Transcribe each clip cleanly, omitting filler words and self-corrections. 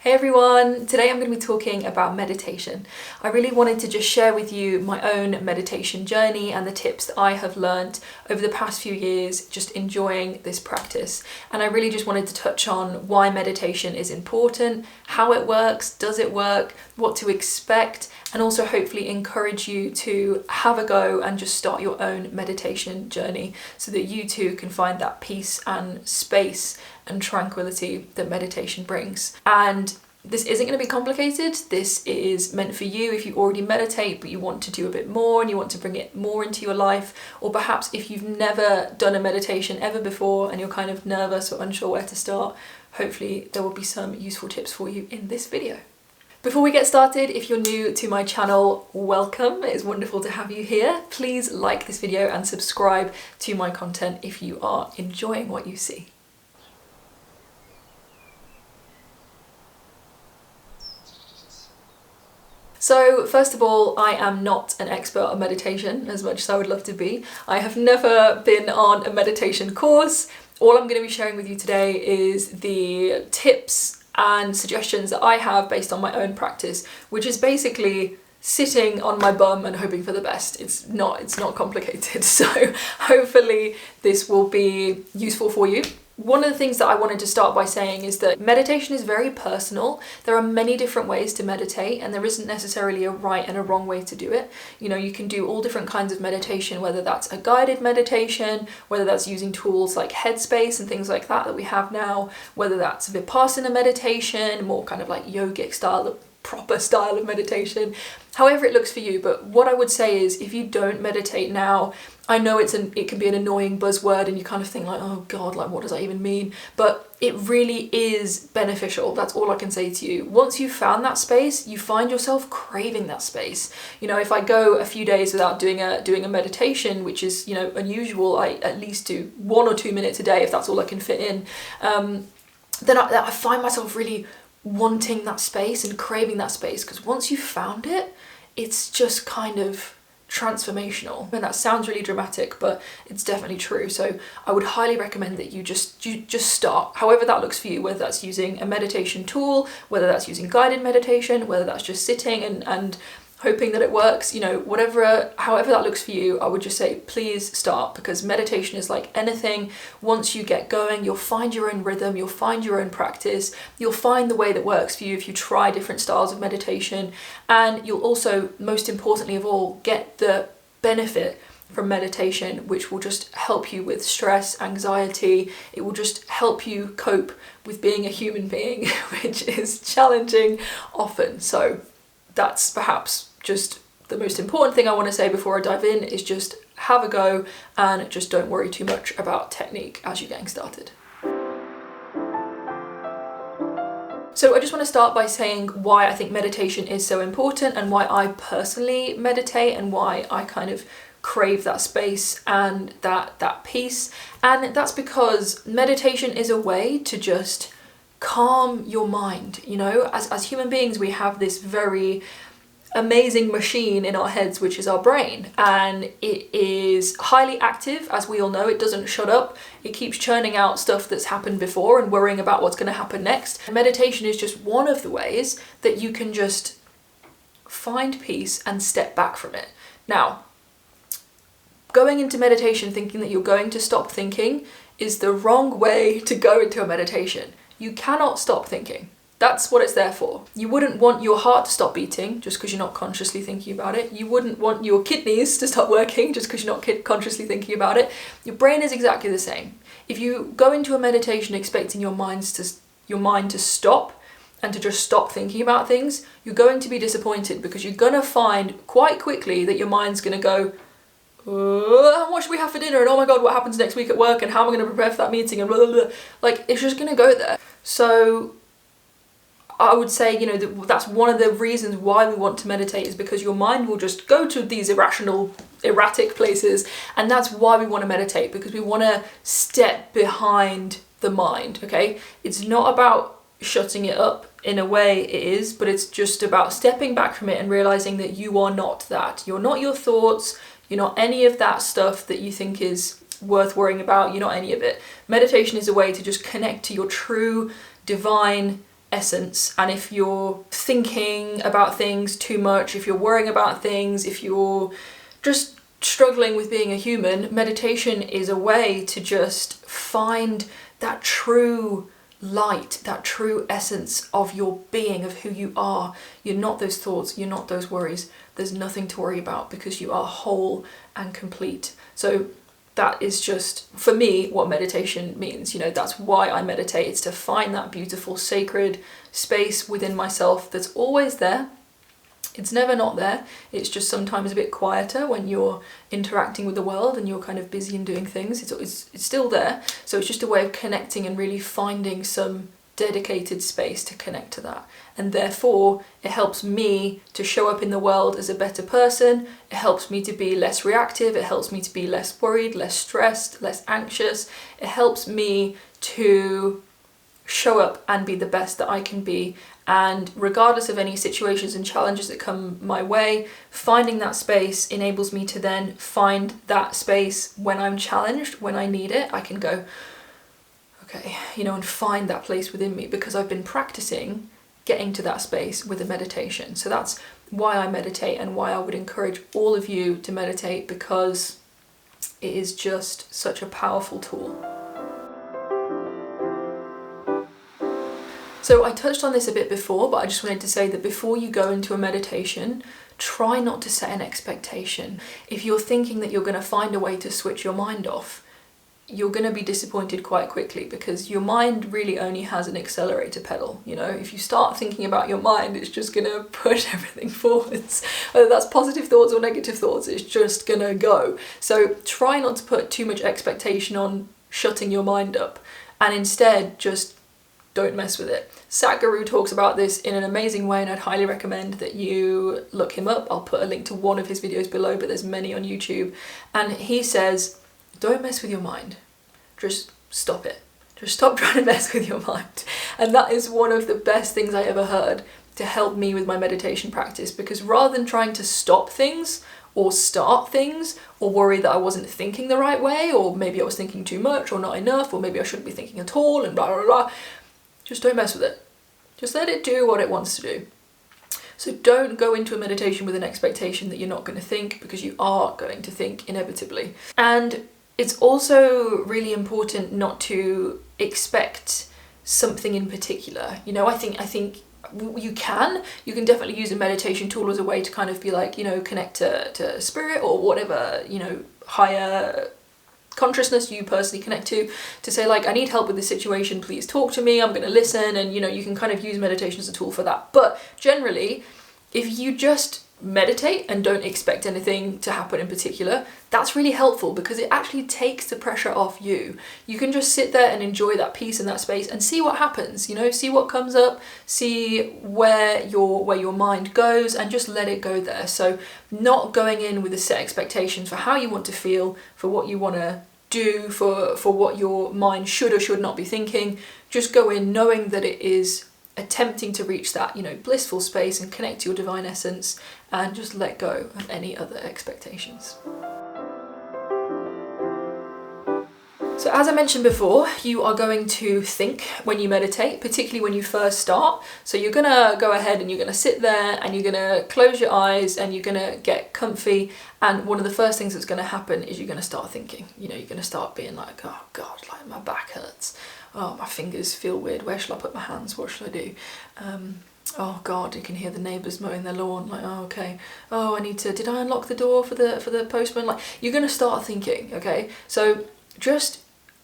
Hey everyone, today I'm going to be talking about meditation. I really wanted to just share with you my own meditation journey and the tips that I have learned over the past few years just enjoying this practice. And I really just wanted to touch on why meditation is important, how it works, does it work, what to expect, and also hopefully encourage you to have a go and just start your own meditation journey so that you too can find that peace and space and tranquility that meditation brings. And this isn't going to be complicated. This is meant for you if you already meditate but you want to do a bit more and you want to bring it more into your life, or perhaps if you've never done a meditation ever before and you're kind of nervous or unsure where to start. Hopefully there will be some useful tips for you in this video. Before we get started, if you're new to my channel, welcome. It is wonderful to have you here. Please like this video and subscribe to my content if you are enjoying what you see. So first of all, I am not an expert on meditation as much as I would love to be. I have never been on a meditation course. All I'm going to be sharing with you today is the tips and suggestions that I have based on my own practice, which is basically sitting on my bum and hoping for the best. It's not complicated. So hopefully this will be useful for you. One of the things that I wanted to start by saying is that meditation is very personal. There are many different ways to meditate and there isn't necessarily a right and a wrong way to do it. You know, you can do all different kinds of meditation, whether that's a guided meditation, whether that's using tools like Headspace and things like that we have now, whether that's Vipassana meditation, more kind of like yogic style, proper style of meditation, however it looks for you. But what I would say is if you don't meditate now, I know it can be an annoying buzzword and you kind of think like, oh God, like what does that even mean? But it really is beneficial. That's all I can say to you. Once you've found that space, you find yourself craving that space. You know, if I go a few days without doing a meditation, which is, you know, unusual, I at least do 1 or 2 minutes a day if that's all I can fit in, then I find myself really wanting that space and craving that space, because once you've found it, it's just kind of transformational. And that sounds really dramatic, but it's definitely true. So I would highly recommend that you just start, however that looks for you, whether that's using a meditation tool, whether that's using guided meditation, whether that's just sitting and hoping that it works, you know, however that looks for you. I would just say please start, because meditation is like anything. Once you get going, you'll find your own rhythm, you'll find your own practice, you'll find the way that works for you if you try different styles of meditation, and you'll also, most importantly of all, get the benefit from meditation, which will just help you with stress, anxiety. It will just help you cope with being a human being, which is challenging often. So that's perhaps just the most important thing I want to say before I dive in, is just have a go and just don't worry too much about technique as you're getting started. So I just want to start by saying why I think meditation is so important and why I personally meditate and why I kind of crave that space and that peace. And that's because meditation is a way to just calm your mind. You know, as human beings, we have this very amazing machine in our heads, which is our brain, and it is highly active. As we all know, it doesn't shut up. It keeps churning out stuff that's happened before and worrying about what's going to happen next. And meditation is just one of the ways that you can just find peace and step back from it. Now, going into meditation thinking that you're going to stop thinking is the wrong way to go into a meditation. You cannot stop thinking. That's what it's there for. You wouldn't want your heart to stop beating just because you're not consciously thinking about it. You wouldn't want your kidneys to stop working just because you're not consciously thinking about it. Your brain is exactly the same. If you go into a meditation expecting your mind to stop and to just stop thinking about things, you're going to be disappointed, because you're going to find quite quickly that your mind's going to go, what should we have for dinner? And oh my God, what happens next week at work? And how am I going to prepare for that meeting? And blah, blah, blah. Like, it's just going to go there. So I would say, you know, that's one of the reasons why we want to meditate, is because your mind will just go to these erratic places. And that's why we want to meditate, because we want to step behind the mind, okay? It's not about shutting it up. In a way it is, but it's just about stepping back from it and realizing that you are not that. You're not your thoughts. You're not any of that stuff that you think is worth worrying about. You're not any of it. Meditation is a way to just connect to your true divine essence, and if you're thinking about things too much, if you're worrying about things, if you're just struggling with being a human, meditation is a way to just find that true light, that true essence of your being, of who you are. You're not those thoughts, you're not those worries. There's nothing to worry about because you are whole and complete. So that is just, for me, what meditation means. That's why I meditate. It's to find that beautiful, sacred space within myself that's always there. It's never not there. It's just sometimes a bit quieter when you're interacting with the world and you're kind of busy and doing things. It's still there. So it's just a way of connecting and really finding some dedicated space to connect to that. And therefore, it helps me to show up in the world as a better person. It helps me to be less reactive. It helps me to be less worried, less stressed, less anxious. It helps me to show up and be the best that I can be. And regardless of any situations and challenges that come my way, finding that space enables me to then find that space when I'm challenged, when I need it. I can go, okay, and find that place within me because I've been practicing getting to that space with a meditation. So that's why I meditate and why I would encourage all of you to meditate, because it is just such a powerful tool. So I touched on this a bit before, but I just wanted to say that before you go into a meditation, try not to set an expectation. If you're thinking that you're going to find a way to switch your mind off, you're going to be disappointed quite quickly, because your mind really only has an accelerator pedal. If you start thinking about your mind, it's just going to push everything forwards. Whether that's positive thoughts or negative thoughts, it's just going to go. So try not to put too much expectation on shutting your mind up, and instead just don't mess with it. Sadhguru talks about this in an amazing way, and I'd highly recommend that you look him up. I'll put a link to one of his videos below, but there's many on YouTube. And he says, don't mess with your mind. Just stop it. Just stop trying to mess with your mind. And that is one of the best things I ever heard to help me with my meditation practice, because rather than trying to stop things or start things or worry that I wasn't thinking the right way, or maybe I was thinking too much or not enough, or maybe I shouldn't be thinking at all, and blah, blah, blah, just don't mess with it. Just let it do what it wants to do. So don't go into a meditation with an expectation that you're not going to think, because you are going to think inevitably. And it's also really important not to expect something in particular. I think you can definitely use a meditation tool as a way to kind of be like, connect to spirit or whatever, higher consciousness you personally connect to say like, I need help with this situation, please talk to me, I'm going to listen. And you can kind of use meditation as a tool for that. But generally, if you just meditate and don't expect anything to happen in particular, that's really helpful, because it actually takes the pressure off you. You can just sit there and enjoy that peace and that space and see what happens, see what comes up, see where your mind goes, and just let it go there. So not going in with a set expectations for how you want to feel, for what you want to do, for what your mind should or should not be thinking. Just go in knowing that it is attempting to reach that, blissful space and connect to your divine essence, and just let go of any other expectations. So as I mentioned before, you are going to think when you meditate, particularly when you first start. So you're gonna go ahead and you're gonna sit there and you're gonna close your eyes and you're gonna get comfy. And one of the first things that's gonna happen is you're gonna start thinking. You're gonna start being like, oh God, like my back hurts. Oh, my fingers feel weird. Where shall I put my hands? What shall I do? Oh God, you can hear the neighbours mowing their lawn. Like, oh, okay. Oh, did I unlock the door for the postman? Like, you're gonna start thinking, okay? So just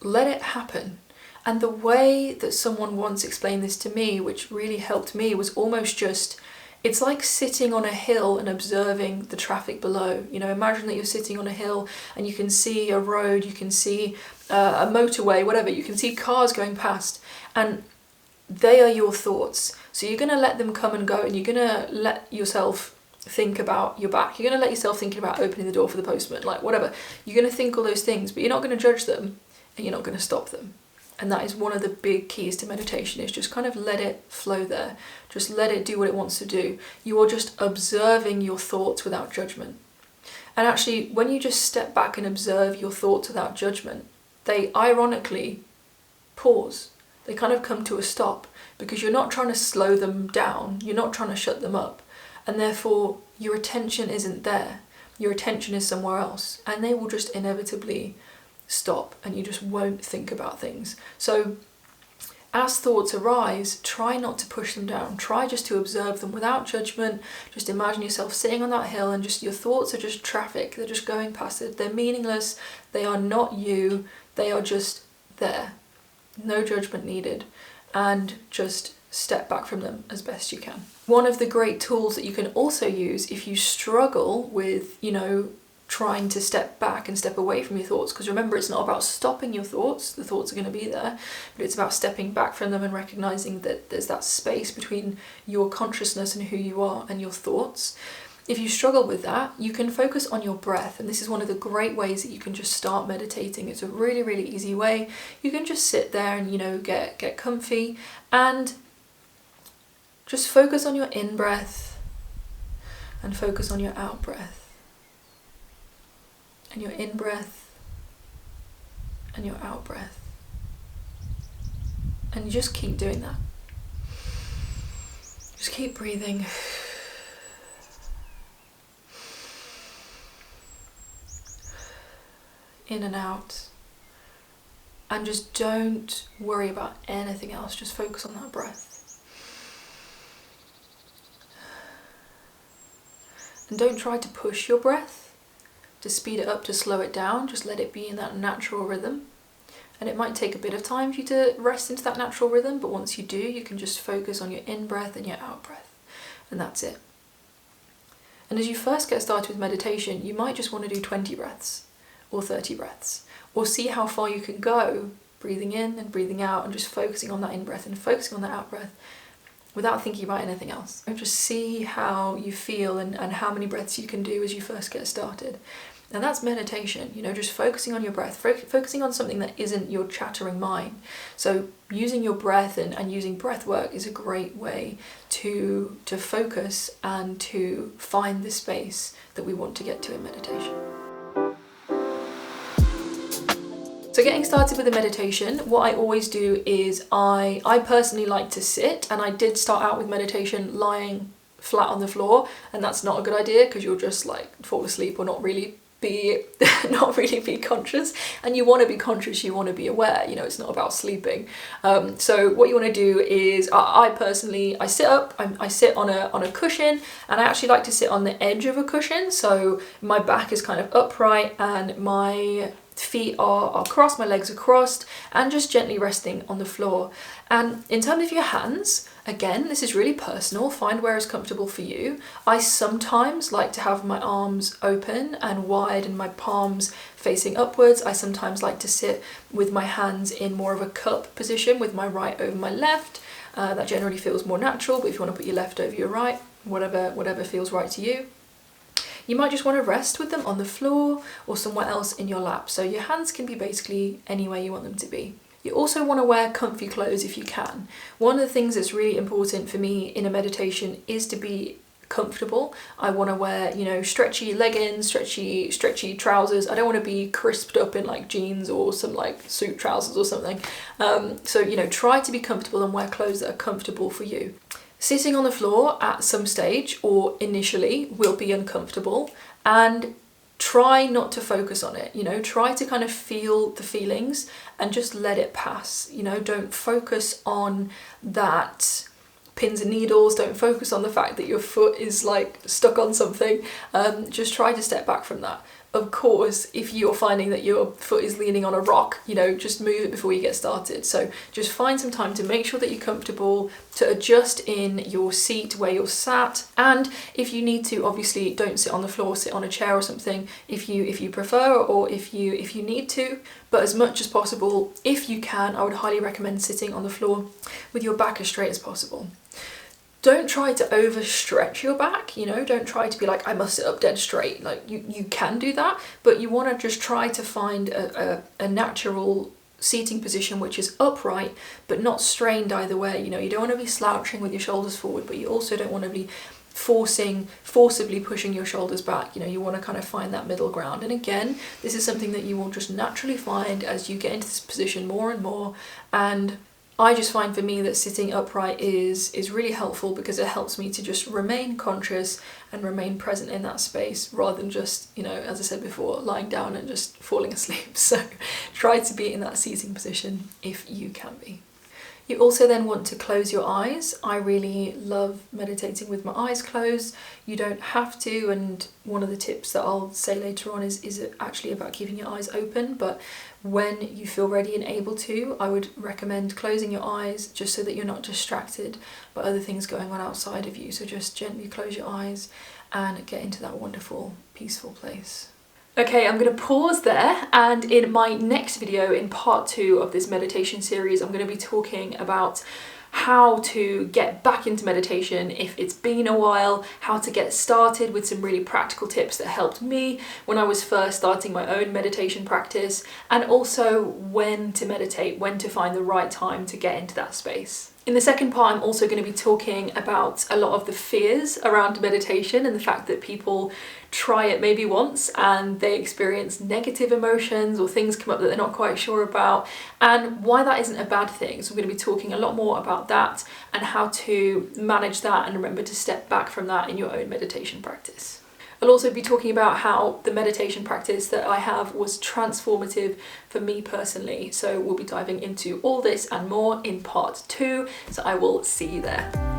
let it happen. And the way that someone once explained this to me, which really helped me, was almost just, it's like sitting on a hill and observing the traffic below. Imagine that you're sitting on a hill and you can see a road, you can see a motorway, whatever, you can see cars going past, and they are your thoughts. So you're going to let them come and go, and you're going to let yourself think about your back. You're going to let yourself think about opening the door for the postman, like whatever. You're going to think all those things, but you're not going to judge them, and you're not going to stop them. And that is one of the big keys to meditation, is just kind of let it flow there. Just let it do what it wants to do. You are just observing your thoughts without judgment. And actually, when you just step back and observe your thoughts without judgment, they ironically pause. they kind of come to a stop, because you're not trying to slow them down, you're not trying to shut them up, and therefore your attention isn't there. Your attention is somewhere else, and they will just inevitably stop, and you just won't think about things. So as thoughts arise, try not to push them down. Try just to observe them without judgment. Just imagine yourself sitting on that hill, and just your thoughts are just traffic. They're just going past it. They're meaningless. They are not you. They are just there. No judgment needed. And just step back from them as best you can. One of the great tools that you can also use if you struggle with, trying to step back and step away from your thoughts, because remember, it's not about stopping your thoughts. The thoughts are going to be there, but it's about stepping back from them and recognizing that there's that space between your consciousness and who you are and your thoughts. If you struggle with that, you can focus on your breath, and this is one of the great ways that you can just start meditating. It's a really, really easy way. You can just sit there and, get comfy and just focus on your in-breath and focus on your out-breath. And your in-breath and your out-breath. And you just keep doing that. Just keep breathing. In and out. And just don't worry about anything else. Just focus on that breath. And don't try to push your breath, to speed it up, to slow it down. Just let it be in that natural rhythm. And it might take a bit of time for you to rest into that natural rhythm, but once you do, you can just focus on your in-breath and your out-breath. And that's it. And as you first get started with meditation, you might just want to do 20 breaths or 30 breaths, or see how far you can go breathing in and breathing out and just focusing on that in-breath and focusing on that out-breath without thinking about anything else. And just see how you feel and how many breaths you can do as you first get started. And that's meditation, just focusing on your breath, focusing on something that isn't your chattering mind. So using your breath and using breath work is a great way to focus and to find the space that we want to get to in meditation. So getting started with the meditation, what I always do is I personally like to sit, and I did start out with meditation lying flat on the floor, and that's not a good idea because you'll just fall asleep or not really be conscious. And you want to be conscious, you want to be aware, it's not about sleeping. So what you want to do is, I personally sit up, I sit on a cushion, and I actually like to sit on the edge of a cushion, so my back is kind of upright and my feet are crossed, my legs are crossed, and just gently resting on the floor. And in terms of your hands, again, this is really personal. Find where is comfortable for you. I sometimes like to have my arms open and wide and my palms facing upwards. I sometimes like to sit with my hands in more of a cup position with my right over my left. That generally feels more natural, but if you want to put your left over your right, whatever feels right to you. You might just want to rest with them on the floor or somewhere else in your lap. So your hands can be basically anywhere you want them to be. You also want to wear comfy clothes if you can. One of the things that's really important for me in a meditation is to be comfortable. I want to wear, stretchy leggings, stretchy trousers. I don't want to be crisped up in jeans or some suit trousers or something. So, try to be comfortable and wear clothes that are comfortable for you. Sitting on the floor at some stage or initially will be uncomfortable, and try not to focus on it. Try to kind of feel the feelings and just let it pass. Don't focus on that pins and needles. Don't focus on the fact that your foot is stuck on something. Just try to step back from that. Of course, if you're finding that your foot is leaning on a rock, just move it before you get started. So just find some time to make sure that you're comfortable, to adjust in your seat where you're sat. And if you need to, obviously don't sit on the floor, sit on a chair or something if you prefer, or if you need to. But as much as possible, if you can, I would highly recommend sitting on the floor with your back as straight as possible. Don't try to overstretch your back, don't try to be I must sit up dead straight. You can do that, but you want to just try to find a natural seating position which is upright but not strained either way. You don't want to be slouching with your shoulders forward, but you also don't want to be forcibly pushing your shoulders back. You want to kind of find that middle ground. And again, this is something that you will just naturally find as you get into this position more and more. And I just find for me that sitting upright is really helpful because it helps me to just remain conscious and remain present in that space rather than just, you know, as I said before, lying down and just falling asleep. So try to be in that seating position if you can be. You also then want to close your eyes. I really love meditating with my eyes closed. You don't have to, and one of the tips that I'll say later on is actually about keeping your eyes open, but when you feel ready and able to, I would recommend closing your eyes just so that you're not distracted by other things going on outside of you. So just gently close your eyes and get into that wonderful, peaceful place. Okay, I'm going to pause there, and in my next video, in part 2 of this meditation series, I'm going to be talking about how to get back into meditation if it's been a while, how to get started with some really practical tips that helped me when I was first starting my own meditation practice, and also when to meditate, when to find the right time to get into that space. In the second part, I'm also going to be talking about a lot of the fears around meditation and the fact that people try it maybe once and they experience negative emotions or things come up that they're not quite sure about, and why that isn't a bad thing. So I'm going to be talking a lot more about that and how to manage that and remember to step back from that in your own meditation practice. I'll also be talking about how the meditation practice that I have was transformative for me personally. So we'll be diving into all this and more in part 2. So I will see you there.